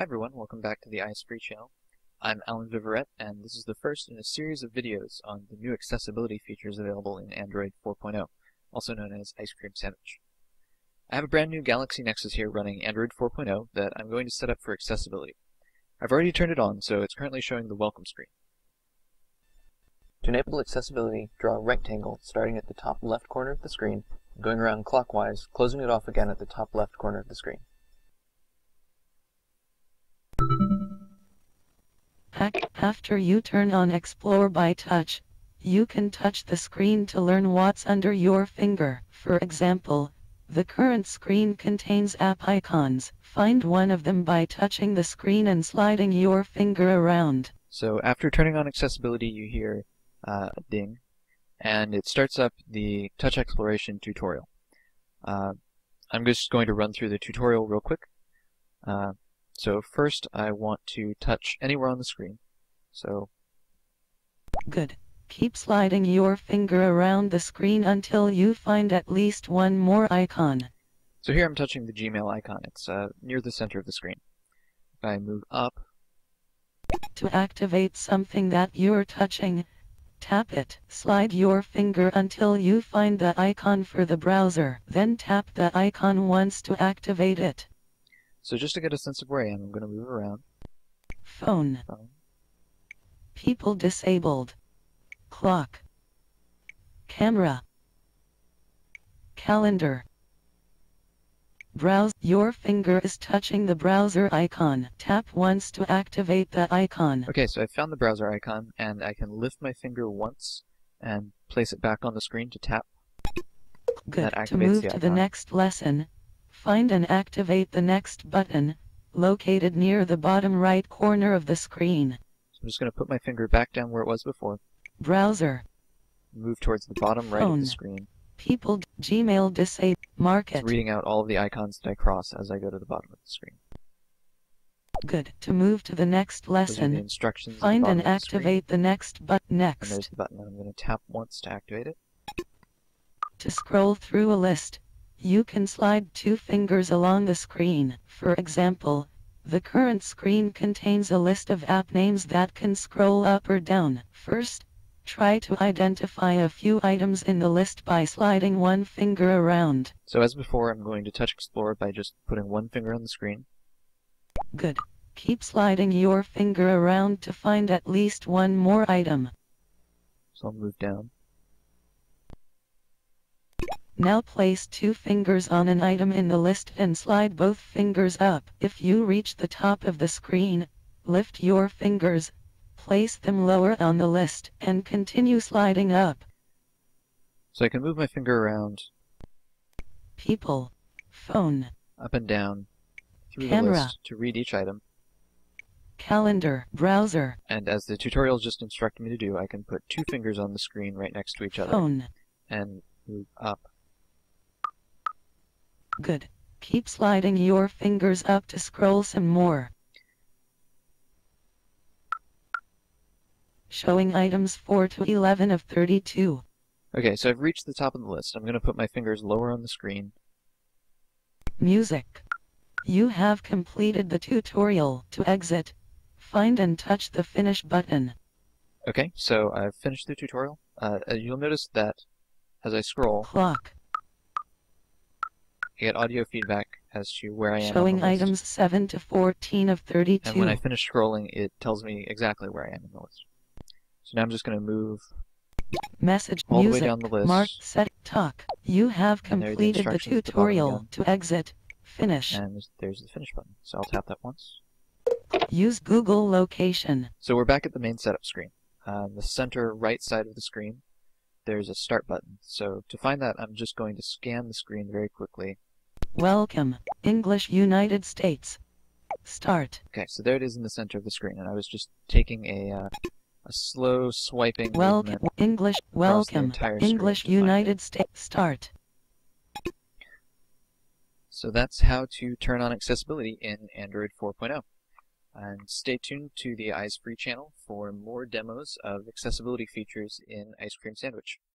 Hi everyone, welcome back to the Eyes Free channel. I'm Alan Viverette, and this is the first in a series of videos on the new accessibility features available in Android 4.0, also known as Ice Cream Sandwich. I have a brand new Galaxy Nexus here running Android 4.0 that I'm going to set up for accessibility. I've already turned it on, so it's currently showing the welcome screen. To enable accessibility, draw a rectangle starting at the top left corner of the screen, going around clockwise, closing it off again at the top left corner of the screen. After you turn on Explore by Touch, you can touch the screen to learn what's under your finger. For example, the current screen contains app icons. Find one of them by touching the screen and sliding your finger around. So after turning on accessibility, you hear a ding, and it starts up the Touch Exploration tutorial. I'm just going to run through the tutorial real quick. So first I want to touch anywhere on the screen. So good. Keep sliding your finger around the screen until you find at least one more icon. So here I'm touching the Gmail icon. It's near the center of the screen. If I move up, to activate something that you're touching, tap it. Slide your finger until you find the icon for the browser. Then tap the icon once to activate it. So just to get a sense of where I am, I'm going to move around. Phone. People disabled. Clock. Camera. Calendar. Browse. Your finger is touching the browser icon. Tap once to activate the icon. Okay, so I found the browser icon, and I can lift my finger once and place it back on the screen to tap. Good. That activates To move the to icon. the next lesson, find and activate the next button, located near the bottom right corner of the screen. So I'm just going to put my finger back down where it was before. Browser. Move towards the bottom right of the screen. People. Gmail disabled. Market. It's reading out all of the icons that I cross as I go to the bottom of the screen. Good. To move to the next lesson, the instructions find and activate the next button. And there's the button, and I'm going to tap once to activate it. To scroll through a list, you can slide two fingers along the screen. For example, the current screen contains a list of app names that can scroll up or down. First, try to identify a few items in the list by sliding one finger around. So as before, I'm going to touch Explore by just putting one finger on the screen. Good. Keep sliding your finger around to find at least one more item. So I'll move down. Now place two fingers on an item in the list and slide both fingers up. If you reach the top of the screen, lift your fingers, place them lower on the list, and continue sliding up. So I can move my finger around. People. Phone. Up and down through Camera. the list to read each item. Calendar. Browser. And as the tutorial just instructed me to do, I can put two fingers on the screen right next to each other. Phone. And move up. Good. Keep sliding your fingers up to scroll some more. Showing items 4 to 11 of 32. Okay, so I've reached the top of the list. I'm going to put my fingers lower on the screen. Music. You have completed the tutorial. To exit, find and touch the Finish button. Okay, so I've finished the tutorial. You'll notice that as I scroll, Clock. I get audio feedback as to where I am Showing on the list. items 7 to 14 of 32. And when I finish scrolling, it tells me exactly where I am in the list. So now I'm just going to move Message. all Music. the way down the list. Mark. Set. Talk. You have And there are the completed the instructions at the bottom tutorial. again. To exit, finish. And there's the finish button. So I'll tap that once. Use Google Location. So we're back at the main setup screen. On the center right side of the screen, there's a start button. So to find that, I'm just going to scan the screen very quickly. Welcome. English United States. Start. Okay, so there it is in the center of the screen, and I was just taking a slow swiping Welcome. movement. English. the Welcome. entire screen English to find United States. Start. So that's how to turn on accessibility in Android 4.0. And stay tuned to the Eyes Free channel for more demos of accessibility features in Ice Cream Sandwich.